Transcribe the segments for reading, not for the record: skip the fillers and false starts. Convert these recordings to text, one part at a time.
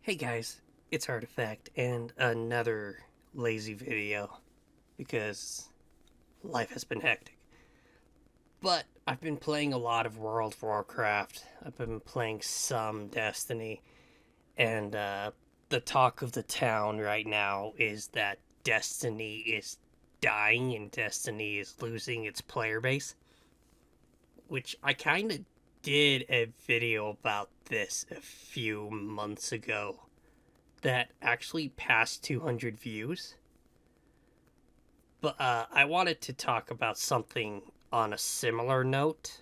Hey guys, it's Artifact and another lazy video because life has been hectic. But I've been playing a lot of World of Warcraft. I've been playing some Destiny, and the talk of the town right now is that Destiny is dying and Destiny is losing its player base, which I kind of did a video about this a few months ago that actually passed 200 views. But I wanted to talk about something on a similar note.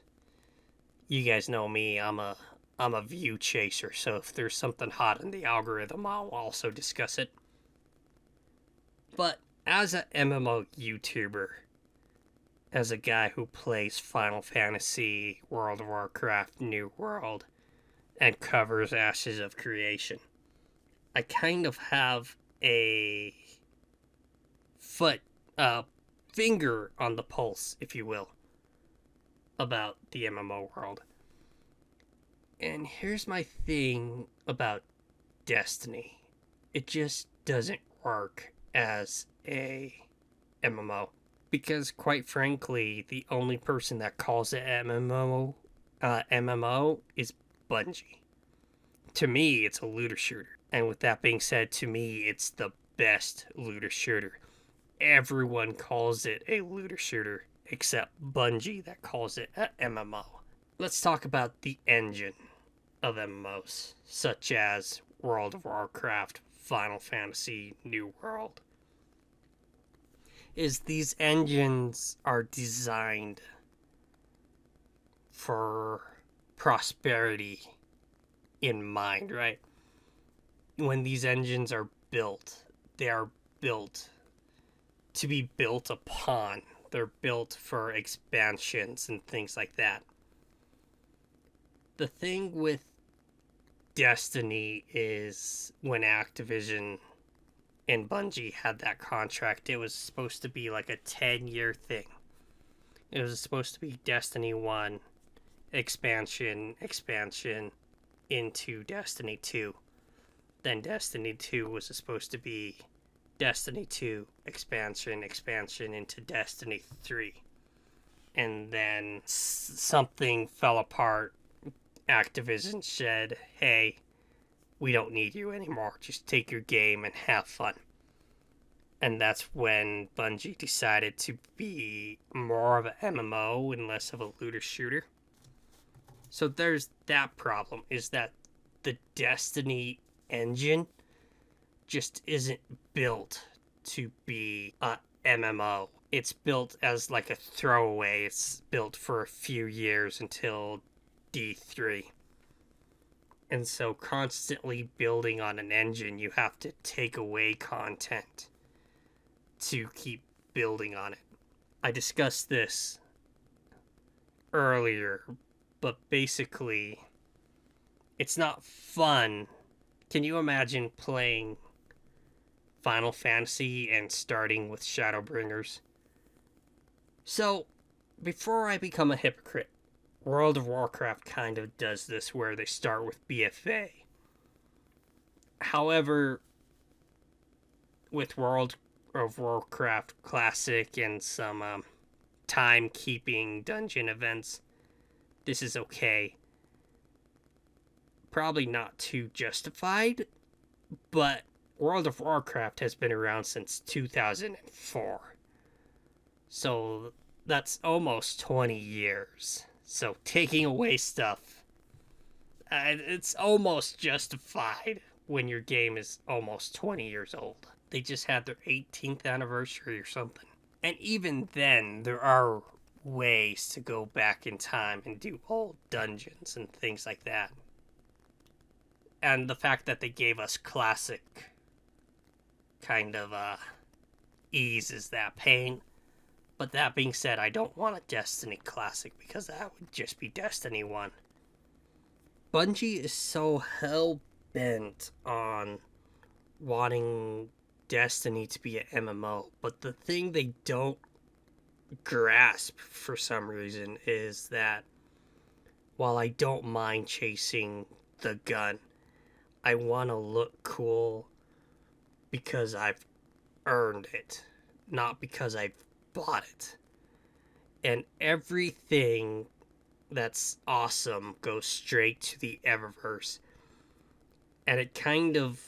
You guys know me, I'm a view chaser, so if there's something hot in the algorithm, I'll also discuss it. But as an MMO YouTuber, as a guy who plays Final Fantasy, World of Warcraft, New World, and covers Ashes of Creation, I kind of have a foot, finger on the pulse, if you will, about the MMO world. And here's my thing about Destiny. It just doesn't work as a MMO. Because quite frankly, the only person that calls it MMO is Bungie. To me, it's a looter shooter. And with that being said, to me, it's the best looter shooter. Everyone calls it a looter shooter except Bungie that calls it a MMO. Let's talk about the engine of MMOs, such as World of Warcraft, Final Fantasy, New World. Is these engines are designed for prosperity in mind, right? When these engines are built, they are built to be built upon. They're built for expansions and things like that. The thing with Destiny is when Activision and Bungie had that contract, it was supposed to be like a 10-year thing. It was supposed to be Destiny 1 expansion into Destiny 2. Then Destiny 2 was supposed to be Destiny 2 expansion into Destiny 3. And then something fell apart. Activision said, hey, we don't need you anymore. Just take your game and have fun. And that's when Bungie decided to be more of an MMO and less of a looter shooter. So there's that problem, is that the Destiny engine just isn't built to be a MMO. It's built as like a throwaway. It's built for a few years until D3. And so constantly building on an engine, you have to take away content to keep building on it. I discussed this earlier, but basically, it's not fun. Can you imagine playing Final Fantasy and starting with Shadowbringers? So, before I become a hypocrite, World of Warcraft kind of does this where they start with BFA. However, with World of Warcraft Classic and some timekeeping dungeon events, this is okay. Probably not too justified, but World of Warcraft has been around since 2004. So that's almost 20 years. So taking away stuff, it's almost justified when your game is almost 20 years old. They just had their 18th anniversary or something. And even then, there are ways to go back in time and do old dungeons and things like that. And the fact that they gave us Classic kind of eases that pain. But that being said, I don't want a Destiny Classic because that would just be Destiny 1. Bungie is so hell-bent on wanting Destiny to be an MMO, but the thing they don't grasp for some reason is that while I don't mind chasing the gun, I want to look cool because I've earned it, not because I bought it. And everything that's awesome goes straight to the Eververse. And it kind of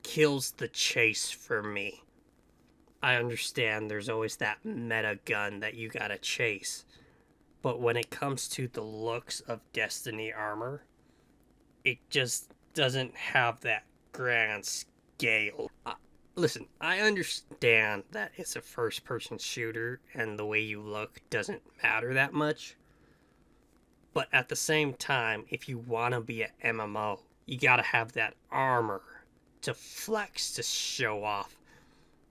kills the chase for me. I understand there's always that meta gun that you gotta chase. But when it comes to the looks of Destiny armor, it just doesn't have that grand scale. Listen, I understand that it's a first person shooter and the way you look doesn't matter that much. But at the same time, if you want to be an MMO, you gotta have that armor to flex, to show off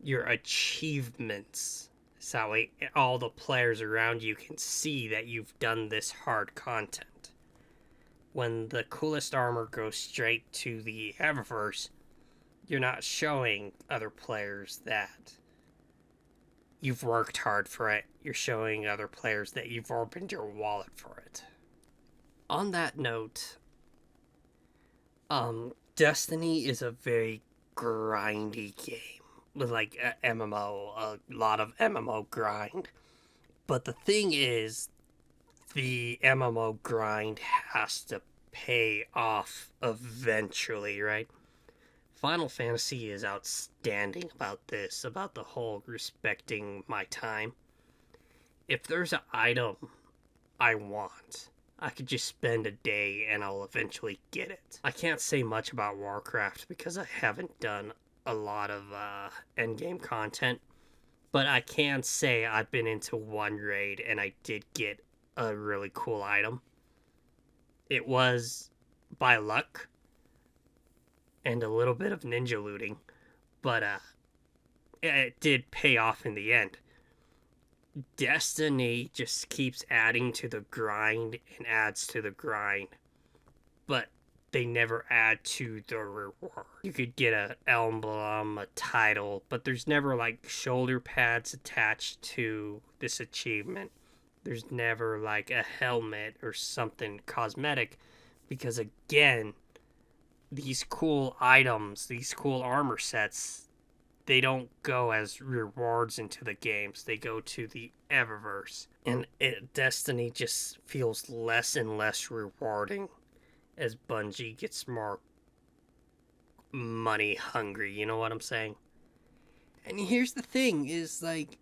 your achievements. So all the players around you can see that you've done this hard content. When the coolest armor goes straight to the Eververse, you're not showing other players that you've worked hard for it. You're showing other players that you've opened your wallet for it. On that note, Destiny is a very grindy game. Like a MMO, a lot of MMO grind. But the thing is, the MMO grind has to pay off eventually, right? Final Fantasy is outstanding about this, about the whole respecting my time. If there's an item I want, I could just spend a day and I'll eventually get it. I can't say much about Warcraft because I haven't done a lot of endgame content, but I can say I've been into one raid and I did get a really cool item. It was by luck and a little bit of ninja looting, but it did pay off in the end. Destiny just keeps adding to the grind and adds to the grind, but they never add to the reward. You could get an emblem, a title, but there's never like shoulder pads attached to this achievement. There's never like a helmet or something cosmetic, because again, these cool items, these cool armor sets, they don't go as rewards into the games. They go to the Eververse. And Destiny just feels less and less rewarding as Bungie gets more money hungry, you know what I'm saying? And here's the thing, is like,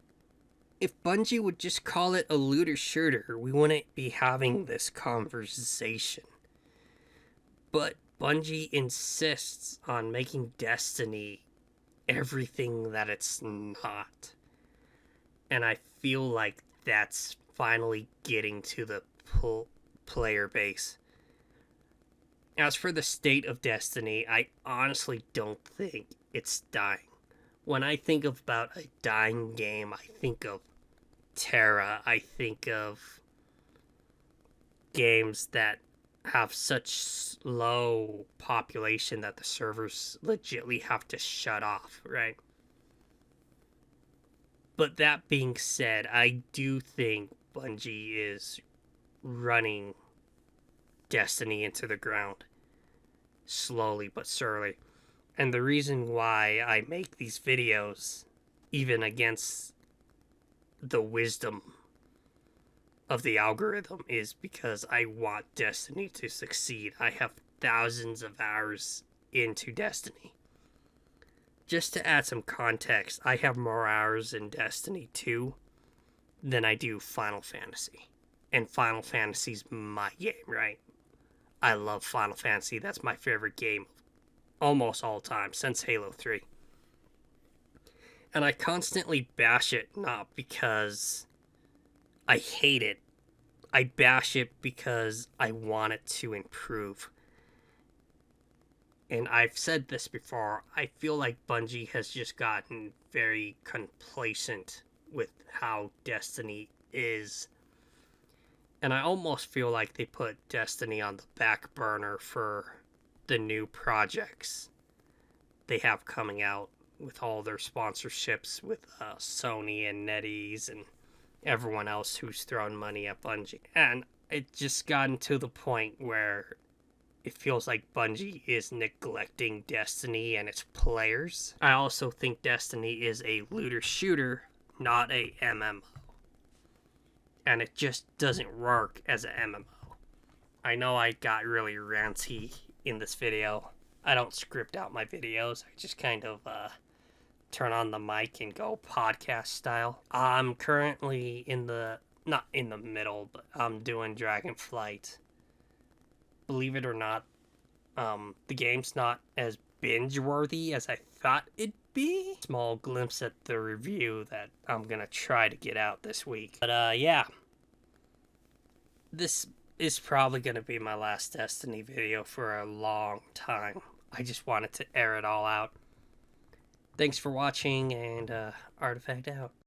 if Bungie would just call it a looter shooter, we wouldn't be having this conversation. But Bungie insists on making Destiny everything that it's not. And I feel like that's finally getting to the player base. As for the state of Destiny, I honestly don't think it's dying. When I think about a dying game, I think of Terra. I think of games that have such low population that the servers legitly have to shut off, right? But that being said, I do think Bungie is running Destiny into the ground, slowly but surely. And the reason why I make these videos, even against the wisdom of the algorithm, is because I want Destiny to succeed. I have thousands of hours into Destiny. Just to add some context, I have more hours in Destiny 2 than I do Final Fantasy. And Final Fantasy's my game, right? I love Final Fantasy. That's my favorite game almost all time, since Halo 3. And I constantly bash it, not because I hate it. I bash it because I want it to improve. And I've said this before, I feel like Bungie has just gotten very complacent with how Destiny is. And I almost feel like they put Destiny on the back burner for the new projects they have coming out, with all their sponsorships with Sony and NetEase and everyone else who's throwing money at Bungie. And it just gotten to the point where it feels like Bungie is neglecting Destiny and its players. I also think Destiny is a looter shooter, not a MMO. And it just doesn't work as an MMO. I know I got really ranty in this video. I don't script out my videos. I just kind of turn on the mic and go podcast style. I'm currently not in the middle, but I'm doing Dragonflight. Believe it or not, the game's not as binge-worthy as I thought it'd be. Small glimpse at the review that I'm gonna try to get out this week. But yeah. This is probably gonna be my last Destiny video for a long time. I just wanted to air it all out. Thanks for watching, and Artifact out.